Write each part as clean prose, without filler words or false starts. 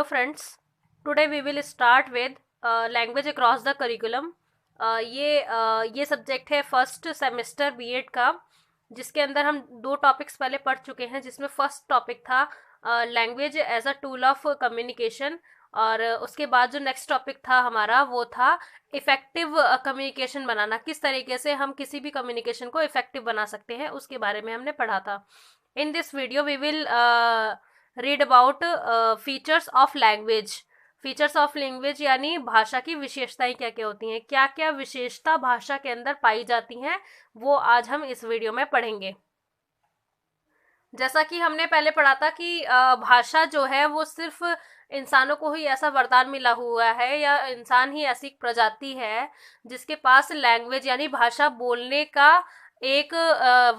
friends, today we will start with language across the curriculum. ये subject है first semester BEd का, जिसके अंदर हम दो टॉपिक्स पहले पढ़ चुके हैं, जिसमें फर्स्ट टॉपिक था language as a tool of communication, और उसके बाद जो नेक्स्ट टॉपिक था हमारा वो था इफेक्टिव कम्युनिकेशन बनाना, किस तरीके से हम किसी भी कम्युनिकेशन को इफेक्टिव बना सकते हैं, उसके बारे में हमने पढ़ा था. In this video we will read about features of language. Features of language यानी भाषा की विशेषताएं क्या क्या होती हैं, क्या क्या विशेषता भाषा के अंदर पाई जाती हैं, वो आज हम इस वीडियो में पढ़ेंगे. जैसा कि हमने पहले पढ़ा था कि भाषा जो है वो सिर्फ इंसानों को ही ऐसा वरदान मिला हुआ है, या इंसान ही ऐसी प्रजाति है जिसके पास लैंग्वेज यानी भाषा बोलने का एक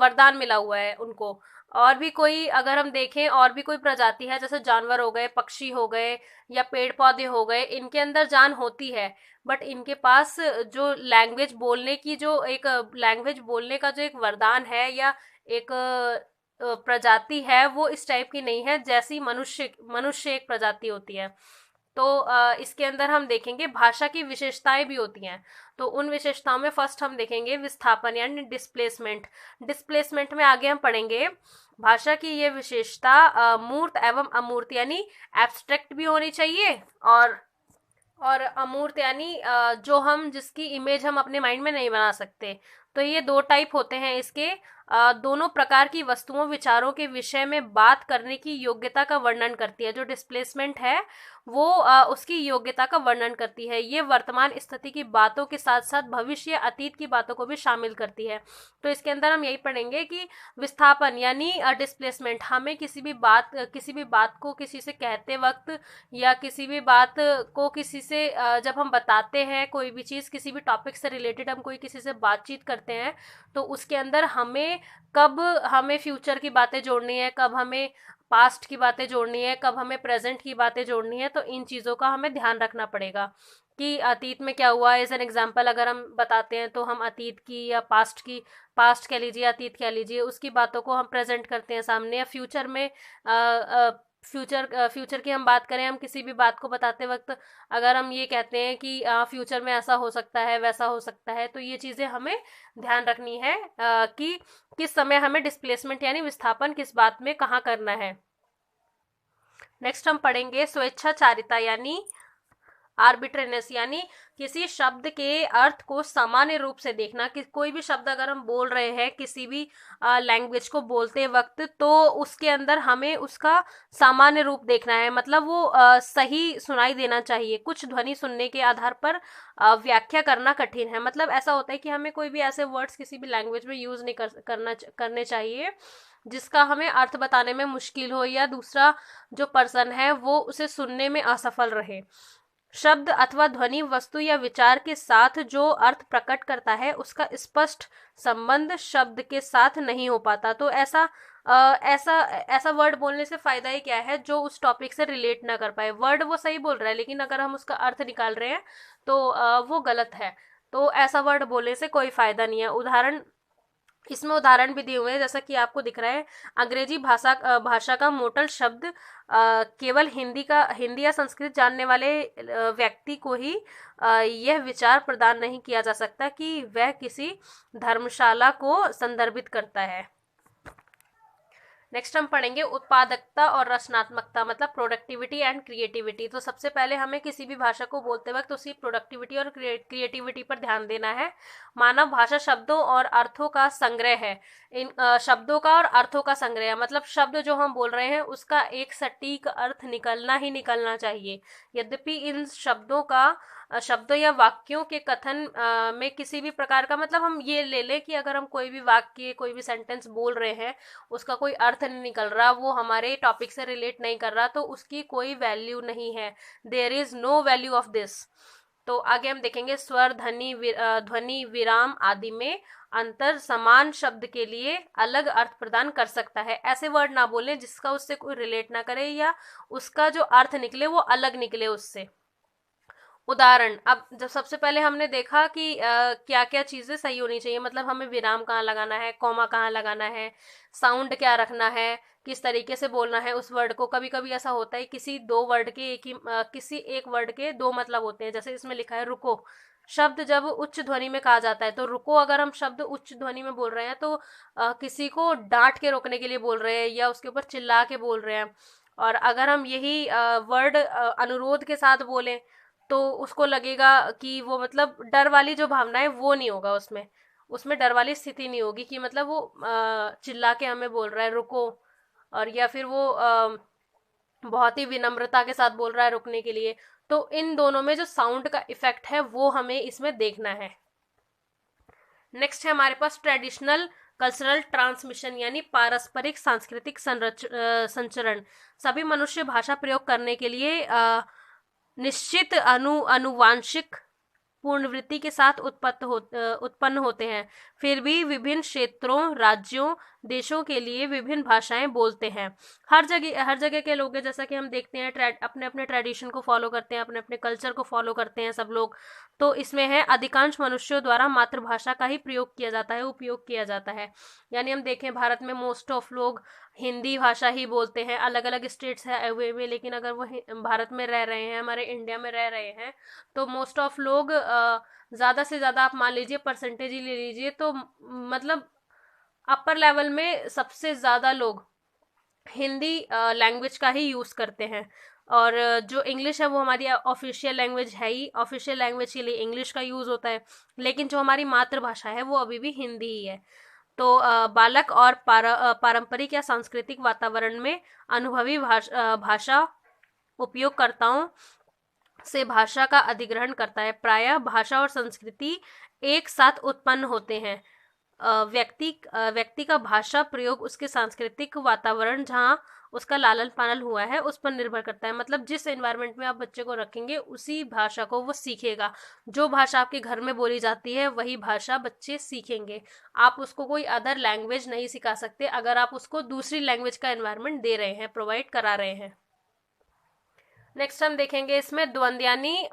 वरदान मिला हुआ है उनको. और भी कोई अगर हम देखें, और भी कोई प्रजाति है, जैसे जानवर हो गए, पक्षी हो गए, या पेड़ पौधे हो गए, इनके अंदर जान होती है, बट इनके पास जो लैंग्वेज बोलने की जो एक लैंग्वेज बोलने का जो एक वरदान है, या एक प्रजाति है, वो इस टाइप की नहीं है जैसी मनुष्य एक प्रजाति होती है. तो इसके अंदर हम देखेंगे भाषा की विशेषताएं भी होती हैं. तो उन विशेषताओं में फर्स्ट हम देखेंगे विस्थापन यानी डिस्प्लेसमेंट. डिस्प्लेसमेंट में आगे हम पढ़ेंगे भाषा की ये विशेषता मूर्त एवं अमूर्त यानी एब्स्ट्रैक्ट भी होनी चाहिए, और अमूर्त यानी जो हम जिसकी इमेज हम अपने माइंड में नहीं बना सकते. तो ये दो टाइप होते हैं इसके. दोनों प्रकार की वस्तुओं विचारों के विषय में बात करने की योग्यता का वर्णन करती है. जो डिस्प्लेसमेंट है वो उसकी योग्यता का वर्णन करती है. ये वर्तमान स्थिति की बातों के साथ साथ भविष्य या अतीत की बातों को भी शामिल करती है. तो इसके अंदर हम यही पढ़ेंगे कि विस्थापन यानी डिस्प्लेसमेंट, हमें किसी भी बात को किसी से कहते वक्त, या किसी भी बात को किसी से जब हम बताते हैं, कोई भी चीज़ किसी भी टॉपिक से रिलेटेड हम कोई किसी से बातचीत करते हैं, तो उसके अंदर कब हमें फ्यूचर की बातें जोड़नी है, कब हमें पास्ट की बातें जोड़नी है, कब हमें प्रेजेंट की बातें जोड़नी है, तो इन चीज़ों का हमें ध्यान रखना पड़ेगा कि अतीत में क्या हुआ. एज एन एग्जाम्पल अगर हम बताते हैं तो हम अतीत की या पास्ट कह लीजिए, अतीत कह लीजिए, उसकी बातों को हम प्रेजेंट करते हैं सामने. या फ्यूचर में फ्यूचर की हम बात करें, हम किसी भी बात को बताते वक्त अगर हम ये कहते हैं कि फ्यूचर में ऐसा हो सकता है, वैसा हो सकता है, तो ये चीज़ें हमें ध्यान रखनी है कि किस समय हमें डिस्प्लेसमेंट यानी विस्थापन किस बात में कहाँ करना है. नेक्स्ट हम पढ़ेंगे स्वेच्छाचारिता यानी आर्बिट्रेनेस, यानी किसी शब्द के अर्थ को सामान्य रूप से देखना. कि कोई भी शब्द अगर हम बोल रहे हैं किसी भी लैंग्वेज को बोलते वक्त, तो उसके अंदर हमें उसका सामान्य रूप देखना है. मतलब वो सही सुनाई देना चाहिए. कुछ ध्वनि सुनने के आधार पर व्याख्या करना कठिन है. मतलब ऐसा होता है कि हमें कोई भी ऐसे वर्ड्स किसी भी लैंग्वेज में यूज नहीं करने चाहिए जिसका हमें अर्थ बताने में मुश्किल हो, या दूसरा जो पर्सन है वो उसे सुनने में असफल रहे. शब्द अथवा ध्वनि वस्तु या विचार के साथ जो अर्थ प्रकट करता है, उसका स्पष्ट संबंध शब्द के साथ नहीं हो पाता. तो ऐसा वर्ड बोलने से फायदा ही क्या है जो उस टॉपिक से रिलेट ना कर पाए. वर्ड वो सही बोल रहा है, लेकिन अगर हम उसका अर्थ निकाल रहे हैं तो वो गलत है. तो ऐसा वर्ड बोलने से कोई फायदा नहीं है. इसमें उदाहरण भी दिए हुए हैं, जैसा कि आपको दिख रहा है. अंग्रेजी भाषा का मोटल शब्द केवल हिंदी या संस्कृत जानने वाले व्यक्ति को ही यह विचार प्रदान नहीं किया जा सकता कि वह किसी धर्मशाला को संदर्भित करता है. नेक्स्ट हम पढ़ेंगे उत्पादकता और रचनात्मकता, मतलब प्रोडक्टिविटी एंड क्रिएटिविटी. तो सबसे पहले हमें किसी भी भाषा को बोलते वक्त उसकी प्रोडक्टिविटी और क्रिएटिविटी पर ध्यान देना है. मानव भाषा शब्दों और अर्थों का संग्रह है. इन शब्दों का और अर्थों का संग्रह है, मतलब शब्द जो हम बोल रहे हैं उसका एक सटीक अर्थ निकलना ही निकलना चाहिए. यद्यपि इन शब्दों या वाक्यों के कथन में किसी भी प्रकार का, मतलब हम ये ले लें कि अगर हम कोई भी वाक्य कोई भी सेंटेंस बोल रहे हैं, उसका कोई अर्थ नहीं निकल रहा, वो हमारे टॉपिक से रिलेट नहीं कर रहा, तो उसकी कोई वैल्यू नहीं है. There is no value of this. तो आगे हम देखेंगे स्वर, ध्वनि, विराम आदि में अंतर समान शब्द के लिए अलग अर्थ प्रदान कर सकता है. ऐसे वर्ड ना बोलें जिसका उससे कोई रिलेट ना करे, या उसका जो अर्थ निकले वो अलग निकले उससे. उदाहरण, अब जब सबसे पहले हमने देखा कि क्या क्या चीजें सही होनी चाहिए, मतलब हमें विराम कहाँ लगाना है, कॉमा कहाँ लगाना है, साउंड क्या रखना है, किस तरीके से बोलना है उस वर्ड को। कभी कभी ऐसा होता है किसी दो वर्ड के किसी एक वर्ड के दो मतलब होते हैं, जैसे इसमें लिखा है रुको। शब्द जब उच्च ध्वनि में कहा जाता है तो रुको, अगर हम शब्द उच्च ध्वनि में बोल रहे हैं तो किसी को डांट के रोकने के लिए बोल रहे हैं या उसके ऊपर चिल्ला के बोल रहे हैं। और अगर हम यही वर्ड अनुरोध के साथ बोलें तो उसको लगेगा कि वो मतलब डर वाली जो भावना है वो नहीं होगा उसमें, उसमें डर वाली स्थिति नहीं होगी कि मतलब वो चिल्ला के हमें बोल रहा है रुको, और या फिर वो बहुत ही विनम्रता के साथ बोल रहा है रुकने के लिए। तो इन दोनों में जो साउंड का इफेक्ट है वो हमें इसमें देखना है। नेक्स्ट है हमारे पास ट्रेडिशनल कल्चरल ट्रांसमिशन, यानी पारस्परिक सांस्कृतिक संचरण। सभी मनुष्य भाषा प्रयोग करने के लिए निश्चित अनुवांशिक पूर्णवृत्ति के साथ उत्पन्न होते हैं, फिर भी विभिन्न क्षेत्रों, राज्यों, देशों के लिए विभिन्न भाषाएं बोलते हैं। हर जगह के लोग हैं, जैसा कि हम देखते हैं अपने अपने ट्रेडिशन को फॉलो करते हैं, अपने अपने कल्चर को फॉलो करते हैं सब लोग। तो इसमें है अधिकांश मनुष्यों द्वारा मातृभाषा का ही प्रयोग किया जाता है, उपयोग किया जाता है। यानी हम देखें भारत में मोस्ट ऑफ लोग हिंदी भाषा ही बोलते हैं। अलग अलग स्टेट्स है वे में, लेकिन अगर वो भारत में रह रहे हैं, हमारे इंडिया में रह रहे हैं, तो मोस्ट ऑफ लोग ज़्यादा से ज़्यादा आप मान लीजिए परसेंटेज ही ले लीजिए तो मतलब अपर लेवल में सबसे ज़्यादा लोग हिंदी लैंग्वेज का ही यूज़ करते हैं। और जो इंग्लिश है वो हमारी ऑफिशियल लैंग्वेज है ही, ऑफिशियल लैंग्वेज के लिए इंग्लिश का यूज़ होता है, लेकिन जो हमारी मातृभाषा है वो अभी भी हिंदी ही है। तो बालक और पारंपरिक या सांस्कृतिक वातावरण में अनुभवी भाषा उपयोगकर्ताओं से भाषा का अधिग्रहण करता है। प्रायः भाषा और संस्कृति एक साथ उत्पन्न होते हैं। व्यक्ति का भाषा प्रयोग उसके सांस्कृतिक वातावरण जहाँ उसका लालन पालन हुआ है उस पर निर्भर करता है। मतलब जिस एनवायरनमेंट में आप बच्चे को रखेंगे उसी भाषा को वो सीखेगा। जो भाषा आपके घर में बोली जाती है वही भाषा बच्चे सीखेंगे। आप उसको कोई अदर लैंग्वेज नहीं सिखा सकते अगर आप उसको दूसरी लैंग्वेज का एनवायरनमेंट दे रहे हैं, प्रोवाइड करा रहे हैं। नेक्स्ट हम देखेंगे इसमें द्वंद्व यानी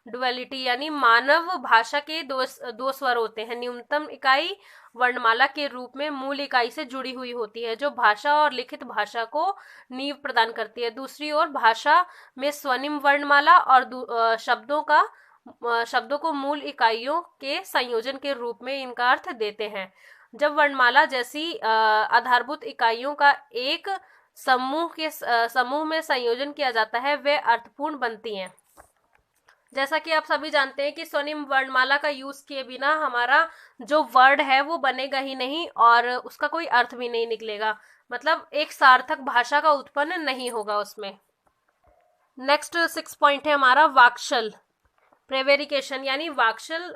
डुअलिटी, यानी मानव भाषा के दो स्वर होते हैं। न्यूनतम इकाई वर्णमाला के रूप में मूल इकाई से जुड़ी हुई होती है, जो भाषा और लिखित भाषा को नींव प्रदान करती है। दूसरी ओर भाषा में स्वनिम वर्णमाला और शब्दों को मूल इकाइयों के संयोजन के रूप में इनका अर्थ देते हैं। जब वर्णमाला जैसी आधारभूत इकाइयों का एक समूह में संयोजन किया जाता है वे अर्थपूर्ण बनती हैं। जैसा कि आप सभी जानते हैं कि स्वनिम वर्णमाला का यूज किए बिना हमारा जो वर्ड है वो बनेगा ही नहीं और उसका कोई अर्थ भी नहीं निकलेगा, मतलब एक सार्थक भाषा का उत्पन्न नहीं होगा उसमें। नेक्स्ट 6 पॉइंट है हमारा वाक्शल प्रेवेरिकेशन, यानी वाक्शल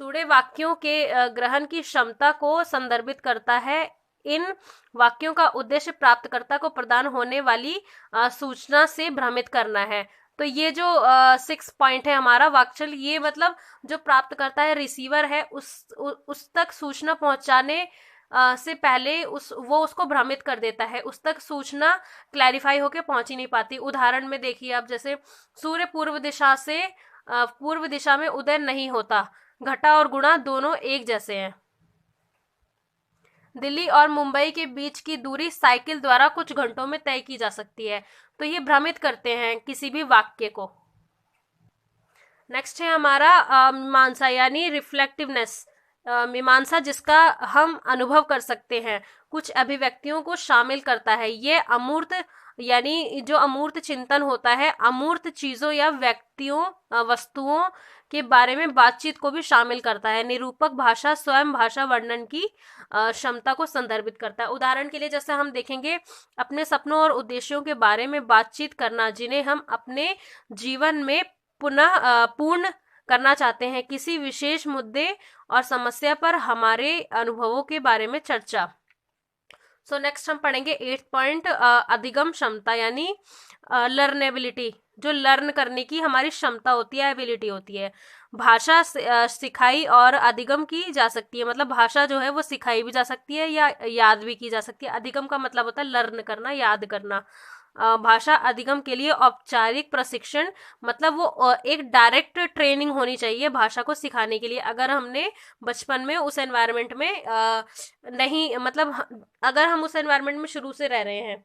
सूढ़े वाक्यों के ग्रहण की क्षमता को संदर्भित करता है। इन वाक्यों का उद्देश्य प्राप्तकर्ता को प्रदान होने वाली सूचना से भ्रमित करना है। तो ये जो 6 पॉइंट है हमारा वाक्शल, ये मतलब जो प्राप्त करता है, रिसीवर है, उस तक सूचना पहुंचाने से पहले वो उसको भ्रमित कर देता है, उस तक सूचना क्लैरिफाई होके पहुंच ही नहीं पाती। उदाहरण में देखिए आप, जैसे सूर्य पूर्व दिशा में उदय नहीं होता, घटा और गुणा दोनों एक जैसे हैं। दिल्ली और मुंबई के बीच की दूरी साइकिल द्वारा कुछ घंटों में तय की जा सकती है। तो ये भ्रमित करते हैं किसी भी वाक्य को। नेक्स्ट है हमारा मीमांसा यानी रिफ्लेक्टिवनेस, मीमांसा जिसका हम अनुभव कर सकते हैं, कुछ अभिव्यक्तियों को शामिल करता है। ये अमूर्त यानी जो अमूर्त चिंतन होता है, अमूर्त चीजों या व्यक्तियों वस्तुओं के बारे में बातचीत को भी शामिल करता है। निरूपक भाषा स्वयं भाषा वर्णन की क्षमता को संदर्भित करता है। उदाहरण के लिए जैसे हम देखेंगे, अपने सपनों और उद्देश्यों के बारे में बातचीत करना जिन्हें हम अपने जीवन में पूर्ण करना चाहते हैं, किसी विशेष मुद्दे और समस्या पर हमारे अनुभवों के बारे में चर्चा। सो नेक्स्ट हम पढ़ेंगे 8 पॉइंट अधिगम क्षमता यानी लर्नेबिलिटी, जो लर्न करने की हमारी क्षमता होती है, एबिलिटी होती है। भाषा सिखाई और अधिगम की जा सकती है, मतलब भाषा जो है वो सिखाई भी जा सकती है या याद भी की जा सकती है। अधिगम का मतलब होता है लर्न करना, याद करना। भाषा अधिगम के लिए औपचारिक प्रशिक्षण, मतलब वो एक डायरेक्ट ट्रेनिंग होनी चाहिए भाषा को सिखाने के लिए। अगर हमने बचपन में उस एनवायरनमेंट में नहीं, मतलब अगर हम उस एनवायरनमेंट में शुरू से रह रहे हैं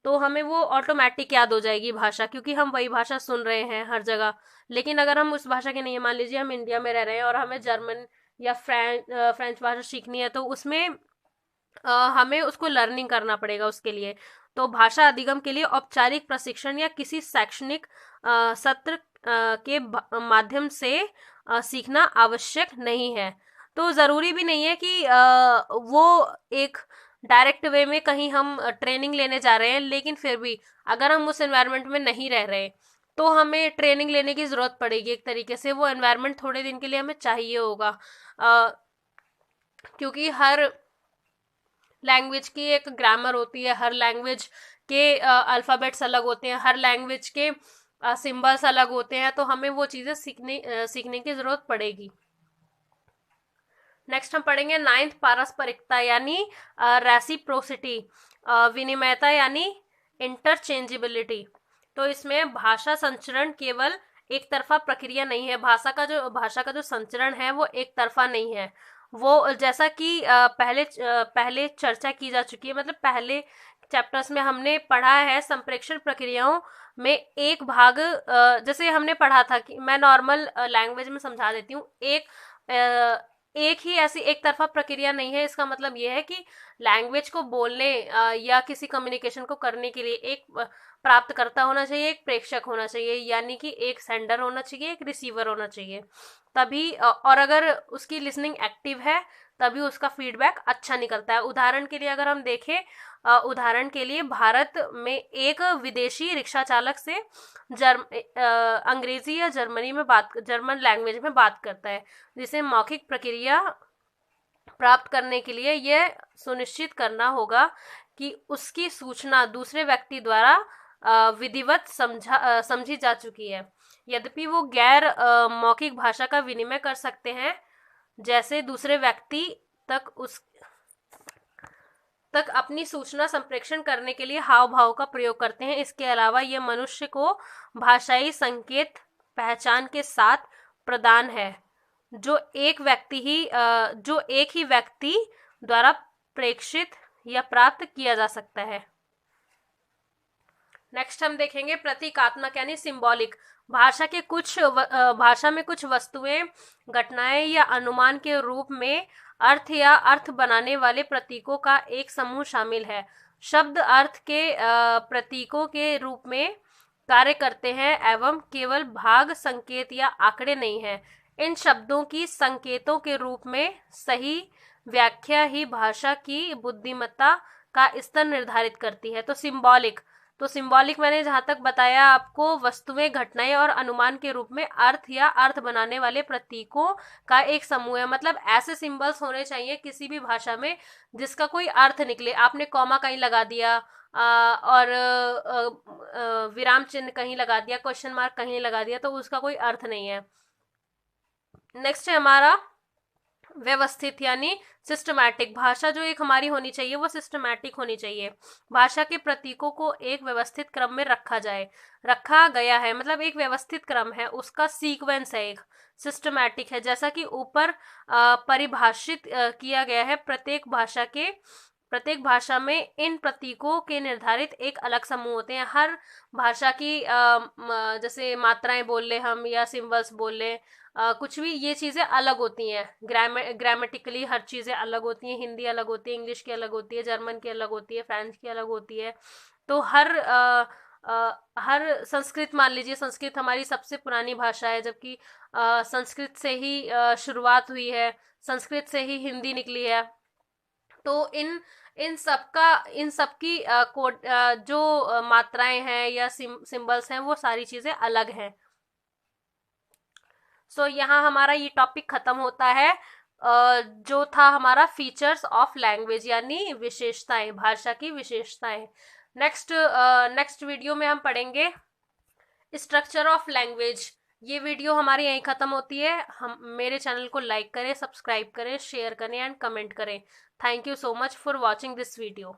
तो हमें वो ऑटोमेटिक याद हो जाएगी भाषा, क्योंकि हम वही भाषा सुन रहे हैं हर जगह। लेकिन अगर हम उस भाषा के नहीं है, मान लीजिए हम इंडिया में रह रहे हैं और हमें जर्मन या फ्रेंच भाषा सीखनी है, तो उसमें हमें उसको लर्निंग करना पड़ेगा उसके लिए। तो भाषा अधिगम के लिए औपचारिक प्रशिक्षण या किसी शैक्षणिक सत्र के माध्यम से सीखना आवश्यक नहीं है। तो ज़रूरी भी नहीं है कि वो एक डायरेक्ट वे में कहीं हम ट्रेनिंग लेने जा रहे हैं, लेकिन फिर भी अगर हम उस एनवायरनमेंट में नहीं रह रहे तो हमें ट्रेनिंग लेने की ज़रूरत पड़ेगी। एक तरीके से वो एनवायरनमेंट थोड़े दिन के लिए हमें चाहिए होगा, क्योंकि हर लैंग्वेज की एक ग्रामर होती है, हर लैंग्वेज के अल्फ़ाबेट्स अलग होते हैं, हर लैंग्वेज के सिंबल्स अलग होते हैं, तो हमें वो चीज़ें सीखने की ज़रूरत पड़ेगी। नेक्स्ट हम पढ़ेंगे 9th पारस्परिकता यानी रेसिप्रोसिटी, विनिमयता यानी इंटरचेंजेबिलिटी। तो इसमें भाषा संचरण केवल एक तरफा प्रक्रिया नहीं है। भाषा का जो संचरण है वो एक तरफा नहीं है। वो जैसा कि पहले चर्चा की जा चुकी है, मतलब पहले चैप्टर्स में हमने पढ़ा है संप्रेषण प्रक्रियाओं में एक भाग, जैसे हमने पढ़ा था कि मैं नॉर्मल लैंग्वेज में समझा देती हूँ। एक ही ऐसी एक तरफा प्रक्रिया नहीं है। इसका मतलब यह है कि लैंग्वेज को बोलने या किसी कम्युनिकेशन को करने के लिए एक प्राप्तकर्ता होना चाहिए, एक प्रेषक होना चाहिए, यानी कि एक सेंडर होना चाहिए, एक रिसीवर होना चाहिए। तभी और अगर उसकी लिसनिंग एक्टिव है तभी उसका फीडबैक अच्छा निकलता है। उदाहरण के लिए अगर हम देखें, उदाहरण के लिए भारत में एक विदेशी रिक्शा चालक से अंग्रेजी या जर्मन लैंग्वेज में बात करता है, जिसे मौखिक प्रक्रिया प्राप्त करने के लिए यह सुनिश्चित करना होगा कि उसकी सूचना दूसरे व्यक्ति द्वारा विधिवत समझी जा चुकी है। यद्यपि वो गैर मौखिक भाषा का विनिमय कर सकते हैं, जैसे दूसरे व्यक्ति तक अपनी सूचना संप्रेषण करने के लिए हाव भाव का प्रयोग करते हैं। इसके अलावा यह मनुष्य को भाषाई संकेत पहचान के साथ प्रदान है, जो एक ही व्यक्ति द्वारा प्रेषित या प्राप्त किया जा सकता है। नेक्स्ट हम देखेंगे प्रतीकात्मक यानी सिंबॉलिक। भाषा में कुछ वस्तुएं, घटनाएं या अनुमान के रूप में अर्थ या अर्थ बनाने वाले प्रतीकों का एक समूह शामिल है। शब्द अर्थ के प्रतीकों के रूप में कार्य करते हैं एवं केवल भाग, संकेत या आंकड़े नहीं है। इन शब्दों की संकेतों के रूप में सही व्याख्या ही भाषा की बुद्धिमत्ता का स्तर निर्धारित करती है। तो सिंबॉलिक मैंने जहां तक बताया आपको, वस्तुएं, घटनाएं और अनुमान के रूप में अर्थ या अर्थ बनाने वाले प्रतीकों का एक समूह है। मतलब ऐसे सिंबल्स होने चाहिए किसी भी भाषा में जिसका कोई अर्थ निकले। आपने कॉमा कहीं लगा दिया और विराम चिन्ह कहीं लगा दिया, क्वेश्चन मार्क कहीं लगा दिया, तो उसका कोई अर्थ नहीं है। नेक्स्ट है हमारा व्यवस्थित यानी सिस्टमैटिक। भाषा जो एक हमारी होनी चाहिए वो सिस्टमैटिक होनी चाहिए। भाषा के प्रतीकों को एक व्यवस्थित क्रम में रखा गया है, मतलब एक व्यवस्थित क्रम है, उसका सीक्वेंस है, एक सिस्टमैटिक है। जैसा कि ऊपर परिभाषित किया गया है, प्रत्येक भाषा में इन प्रतीकों के निर्धारित एक अलग समूह होते हैं। हर भाषा की जैसे मात्राएं बोल ले हम या सिंबल्स बोल ले, कुछ भी, ये चीज़ें अलग होती हैं। ग्रामेटिकली हर चीज़ें अलग होती हैं। हिंदी अलग होती है, इंग्लिश की अलग होती है, जर्मन की अलग होती है, फ्रेंच की अलग होती है। तो हर संस्कृत, मान लीजिए संस्कृत हमारी सबसे पुरानी भाषा है, जबकि संस्कृत से ही शुरुआत हुई है, संस्कृत से ही हिंदी निकली है। तो इन सबकी जो मात्राएं हैं या सिंबल्स हैं वो सारी चीज़ें अलग हैं। सो यहाँ हमारा ये टॉपिक खत्म होता है, जो था हमारा फीचर्स ऑफ लैंग्वेज यानी विशेषताएं, भाषा की विशेषताएं। नेक्स्ट वीडियो में हम पढ़ेंगे स्ट्रक्चर ऑफ लैंग्वेज। ये वीडियो हमारी यहीं खत्म होती है। हम मेरे चैनल को लाइक करें, सब्सक्राइब करें, शेयर करें एंड कमेंट करें। Thank you so much for watching this video.